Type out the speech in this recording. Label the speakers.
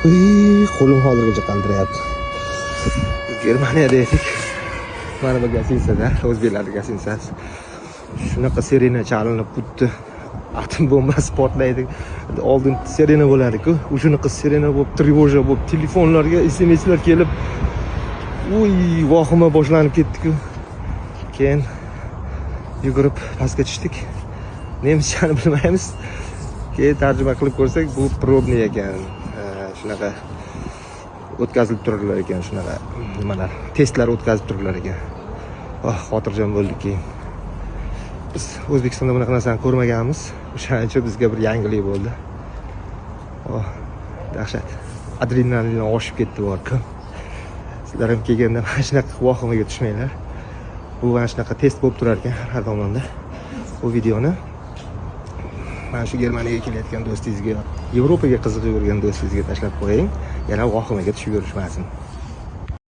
Speaker 1: Qo'lim hozirgacha qaltirayapti. Germaniyada edik. Mana bu gastinsada, o'zbeklarning gastinsasi. Shunaqa sirena chalinib tutdi. Atom bombasi portlaydi. Oldin sirena bo'lardi-ku. O'shunaqa sirena bo'lib, trevoja bo'lib, telefonlarga SMS'lar kelib, vahima boshlanib ketdi-ku. Keyin yugurib pastga tushdik. Nemchani bilmaymiz. Keyin tarjima qilib ko'rsak, bu probniy ekan. Shunaqa o'tkazilib turarlar ekan, shunaqa nimalar, testlar o'tkazib turarlar ekan. Xotirjam bo'ldik keyin. Biz O'zbekistonda bunaqa narsani ko'rmaganmiz. O'shaning uchun bizga bir yangilik bo'ldi. Dahshat. Adrenalin oshib ketdi borku. Sizlar ham kelganda mana shunaqa vahimaga tushmanglar. Bu mana shunaqa test bo'lib turar ekan har tomonda. Bu videoni mana shu Germaniyaga kelayotgan do'stingizga, Yevropaga qiziqib yurgan do'stingizga tashlab qo'ying. Yana vahimaga tushib yurishmasin.